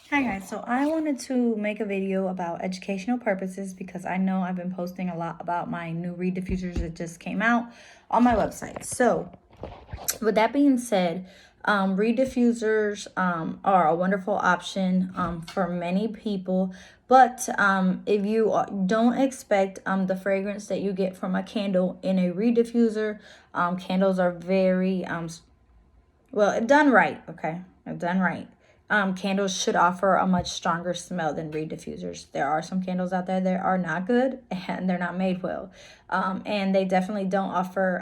Hi guys, so I wanted to make a video about educational purposes because I know I've been posting a lot about my new reed diffusers that just came out on my website. So with that being said, reed diffusers are a wonderful option for many people, but if you don't expect the fragrance that you get from a candle in a reed diffuser, candles are very well, if done right, okay, if done right, candles should offer a much stronger smell than reed diffusers. There are some candles out there that are not good and they're not made well, and they definitely don't offer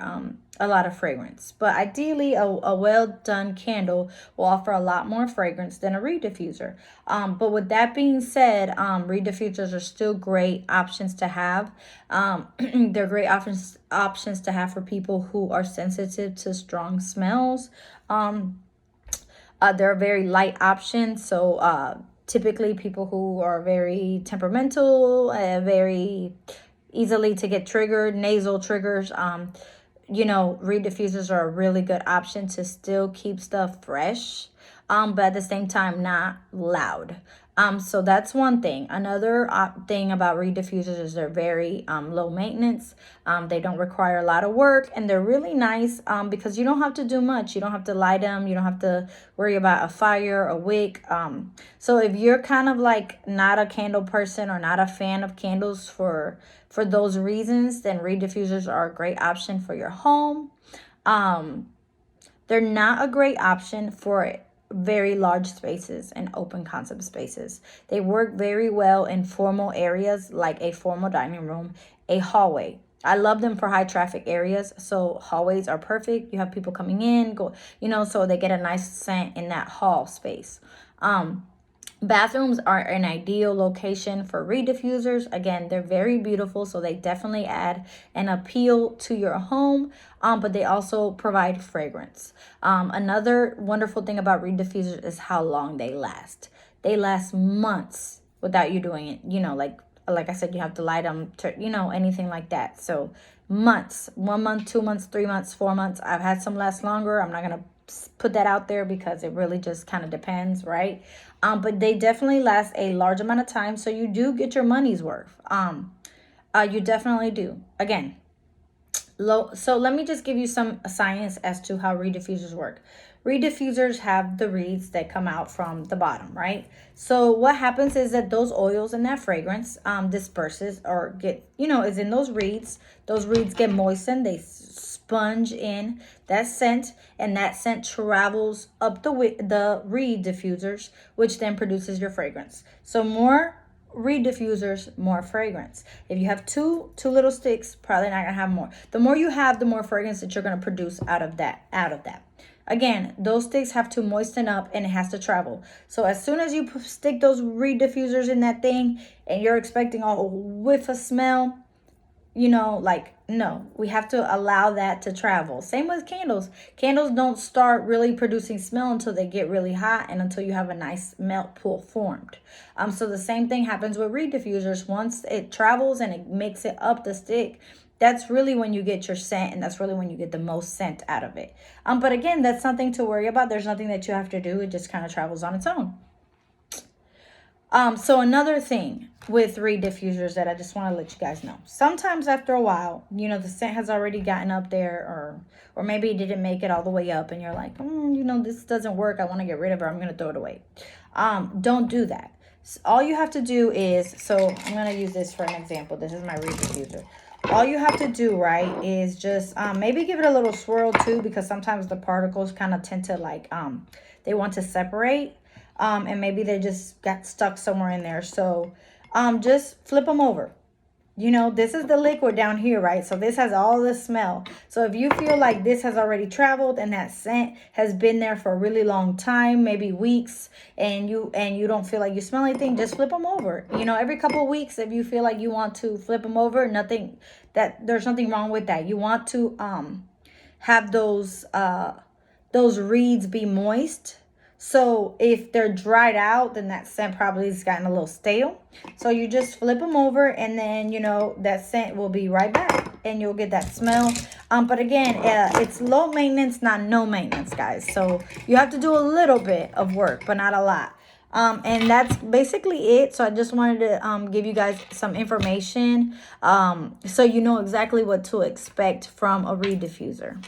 a lot of fragrance. But ideally, a well done candle will offer a lot more fragrance than a reed diffuser. But with that being said, reed diffusers are still great options to have. They're great options to have for people who are sensitive to strong smells. They're a very light option, so typically people who are very temperamental, very easily to get triggered, nasal triggers, reed diffusers are a really good option to still keep stuff fresh, but at the same time not loud. So that's one thing. Another thing about reed diffusers is they're very low maintenance. They don't require a lot of work, and they're really nice because you don't have to do much. You don't have to light them. You don't have to worry about a fire, a wick. So if you're kind of like not a candle person or not a fan of candles for those reasons, then reed diffusers are a great option for your home. They're not a great option for very large spaces and open concept spaces. They work very well in formal areas like a formal dining room, a hallway. I love them for high traffic areas. So hallways are perfect. You have people coming in, so they get a nice scent in that hall space. Bathrooms are an ideal location for reed diffusers. Again, they're very beautiful, so they definitely add an appeal to your home, but they also provide fragrance. Another wonderful thing about reed diffusers is how long they last. They last months without you doing it. Like I said, you have to light them to, anything like that. So months, 1 month, 2 months, 3 months, 4 months. I've had some last longer. I'm not going to put that out there because it really just kind of depends, right? But they definitely last a large amount of time, so you do get your money's worth. You definitely do. Again, low. So let me just give you some science as to how reed diffusers work. Reed diffusers have the reeds that come out from the bottom, right? So what happens is that those oils and that fragrance disperses or is in those reeds. Those reeds get moistened. They sponge in that scent, and that scent travels up the reed diffusers, which then produces your fragrance. So more reed diffusers, more fragrance. If you have two little sticks, probably not gonna have more. The more you have, the more fragrance that you're gonna produce out of that. Again, those sticks have to moisten up and it has to travel. So as soon as you stick those reed diffusers in that thing and you're expecting a whiff of smell, no, we have to allow that to travel. Same with candles. Candles don't start really producing smell until they get really hot and until you have a nice melt pool formed. So the same thing happens with reed diffusers. Once it travels and it makes it up the stick, that's really when you get your scent, and that's really when you get the most scent out of it. But again, that's nothing to worry about. There's nothing that you have to do. It just kind of travels on its own. So another thing with reed diffusers that I just want to let you guys know. Sometimes after a while, the scent has already gotten up there, or maybe it didn't make it all the way up and you're like, this doesn't work. I want to get rid of it. I'm going to throw it away. Don't do that. So all you have to do is, so I'm going to use this for an example. This is my reed diffuser. All you have to do, right, is just maybe give it a little swirl too, because sometimes the particles kind of tend to they want to separate. And maybe they just got stuck somewhere in there. So just flip them over. This is the liquid down here, right? So this has all the smell. So if you feel like this has already traveled and that scent has been there for a really long time, maybe weeks, and you don't feel like you smell anything, just flip them over. Every couple of weeks, if you feel like you want to flip them over, there's nothing wrong with that. You want to have those reeds be moist. So if they're dried out, then that scent probably has gotten a little stale. So you just flip them over, and then, that scent will be right back and you'll get that smell. But again, it's low maintenance, not no maintenance, guys. So you have to do a little bit of work, but not a lot. And that's basically it. So I just wanted to give you guys some information so you know exactly what to expect from a reed diffuser.